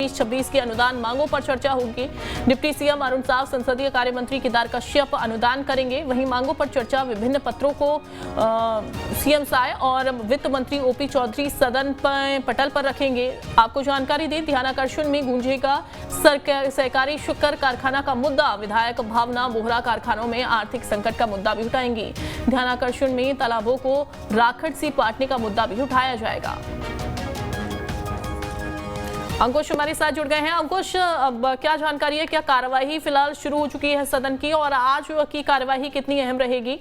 25-26 की अनुदान मांगों पर चर्चा होगी। डिप्टी सीएम अरुण साव, संसदीय कार्य मंत्री केदार कश्यप अनुदान करेंगे। वहीं मांगों पर चर्चा विभिन्न पत्रों को सीएम साय और वित्त मंत्री ओपी चौधरी सदन पटल पर रखेंगे। आपको जानकारी दें, ध्यानाकर्षण में गूंजेगा सहकारी शक्कर कारखाना का मुद्दा। विधायक भावना बोहरा कारखानों में आर्थिक संकट का मुद्दा भी उठाएंगी। ध्यानाकर्षण में तालाबों को राखड़ से पाटने का मुद्दा भी उठाया जाएगा। अंकुश हमारे साथ जुड़ गए हैं। अंकुश, अब क्या जानकारी है, क्या कार्यवाही फिलहाल शुरू हो चुकी है सदन की, और आज की कार्यवाही कितनी अहम रहेगी?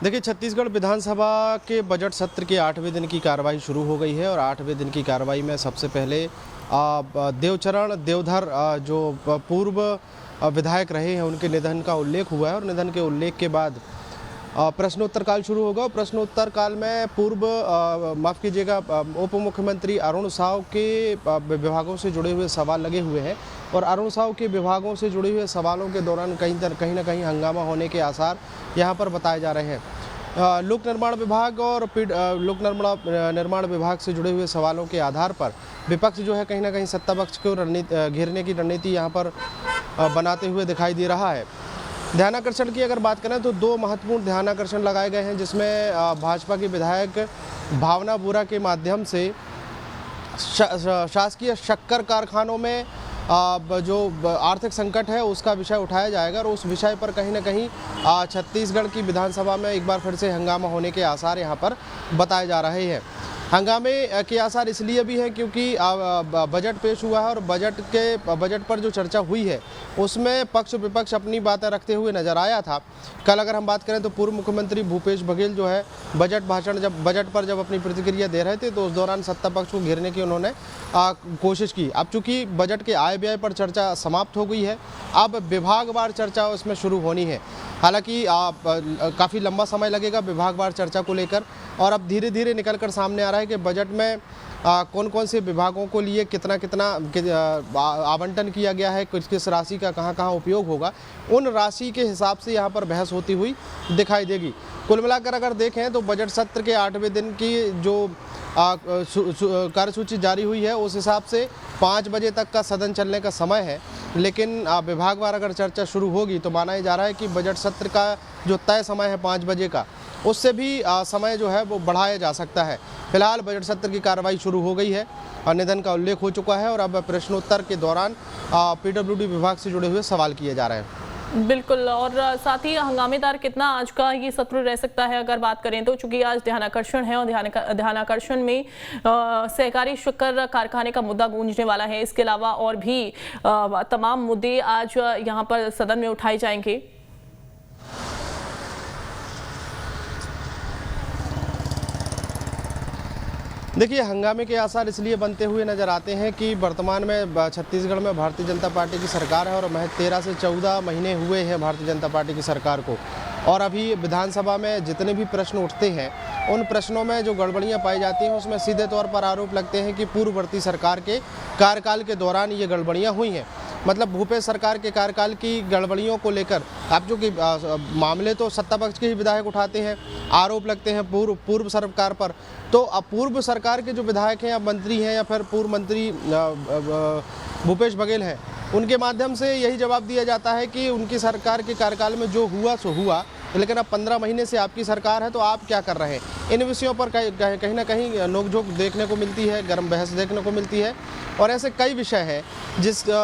देखिए, छत्तीसगढ़ विधानसभा के बजट सत्र के 8वें दिन की कार्रवाई शुरू हो गई है और 8वें दिन की कार्रवाई में सबसे पहले देवचरण देवधर जो पूर्व विधायक रहे हैं उनके निधन का उल्लेख हुआ है और निधन के उल्लेख के बाद प्रश्नोत्तर काल शुरू होगा। प्रश्नोत्तर काल में पूर्व माफ़ कीजिएगा उप मुख्यमंत्री अरुण साव के विभागों से जुड़े हुए सवाल लगे हुए हैं और अरुण साव के विभागों से जुड़े हुए सवालों के दौरान कहीं ना कहीं हंगामा होने के आसार यहाँ पर बताए जा रहे हैं। लोक निर्माण विभाग और लोक निर्माण विभाग से जुड़े हुए सवालों के आधार पर विपक्ष जो है कहीं ना कहीं सत्ता पक्ष को घेरने की रणनीति यहाँ पर बनाते हुए दिखाई दे रहा है। ध्यानाकर्षण की अगर बात करें तो 2 महत्वपूर्ण ध्यानाकर्षण लगाए गए हैं, जिसमें भाजपा के विधायक भावना बोहरा के माध्यम से शासकीय शक्कर कारखानों में जो आर्थिक संकट है उसका विषय उठाया जाएगा और उस विषय पर कहीं ना कहीं छत्तीसगढ़ की विधानसभा में एक बार फिर से हंगामा होने के आसार यहाँ पर बताए जा रहे हैं। हंगामे के आसार इसलिए भी हैं क्योंकि बजट पेश हुआ है और बजट पर जो चर्चा हुई है उसमें पक्ष विपक्ष अपनी बातें रखते हुए नजर आया था। कल अगर हम बात करें तो पूर्व मुख्यमंत्री भूपेश बघेल जो है बजट पर जब अपनी प्रतिक्रिया दे रहे थे तो उस दौरान सत्ता पक्ष को घेरने की उन्होंने कोशिश की। अब चूंकि बजट के आय व्यय पर चर्चा समाप्त हो गई है, अब विभागवार चर्चा उसमें शुरू होनी है। हालांकि काफ़ी लंबा समय लगेगा विभागवार चर्चा को लेकर और अब धीरे धीरे निकल कर सामने आ रहा है कि बजट में कौन कौन से विभागों को लिए कितना आवंटन किया गया है, किस राशि का कहाँ कहाँ उपयोग होगा, उन राशि के हिसाब से यहाँ पर बहस होती हुई दिखाई देगी। कुल मिलाकर अगर देखें तो बजट सत्र के 8वें दिन की जो कार्यसूची जारी हुई है उस हिसाब से 5 बजे तक का सदन चलने का समय है, लेकिन विभागवार अगर चर्चा शुरू होगी तो माना जा रहा है कि बजट सत्र का जो तय समय है 5 बजे का, उससे भी समय जो है वो बढ़ाया जा सकता है। फिलहाल बजट सत्र की कार्रवाई शुरू हो गई है और निधन का उल्लेख हो चुका है और अब प्रश्नोत्तर के दौरान पीडब्ल्यूडी विभाग से जुड़े हुए सवाल किए जा रहे हैं। बिल्कुल, और साथ ही हंगामेदार कितना आज का ये सत्र रह सकता है अगर बात करें तो, चूंकि आज ध्यानाकर्षण है और ध्यानाकर्षण में सहकारी शक्कर कारखाने का मुद्दा गूंजने वाला है। इसके अलावा और भी तमाम मुद्दे आज यहाँ पर सदन में उठाए जाएंगे। देखिए, हंगामे के आसार इसलिए बनते हुए नजर आते हैं कि वर्तमान में छत्तीसगढ़ में भारतीय जनता पार्टी की सरकार है और महज 13 से 14 महीने हुए हैं भारतीय जनता पार्टी की सरकार को, और अभी विधानसभा में जितने भी प्रश्न उठते हैं उन प्रश्नों में जो गड़बड़ियां पाई जाती हैं उसमें सीधे तौर पर आरोप लगते हैं कि पूर्ववर्ती सरकार के कार्यकाल के दौरान ये गड़बड़ियां हुई हैं। मतलब भूपेश सरकार के कार्यकाल की गड़बड़ियों को लेकर अब जो कि मामले तो सत्ता पक्ष के ही विधायक उठाते हैं, आरोप लगते हैं पूर्व सरकार पर, तो अब पूर्व सरकार के जो विधायक हैं या मंत्री हैं या फिर पूर्व मंत्री भूपेश बघेल हैं, उनके माध्यम से यही जवाब दिया जाता है कि उनकी सरकार के कार्यकाल में जो हुआ सो हुआ, लेकिन अब 15 महीने से आपकी सरकार है तो आप क्या कर रहे हैं। इन विषयों पर कहीं ना कहीं नोकझोंक देखने को मिलती है, गर्म बहस देखने को मिलती है और ऐसे कई विषय हैं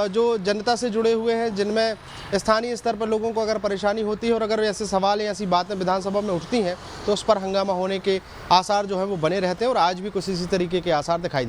जो जनता से जुड़े हुए हैं, जिनमें स्थानीय स्तर पर लोगों को अगर परेशानी होती है और अगर ऐसे सवाल या ऐसी बातें विधानसभा में उठती हैं तो उस पर हंगामा होने के आसार जो है वो बने रहते हैं और आज भी कुछ इसी तरीके के आसार दिखाई दे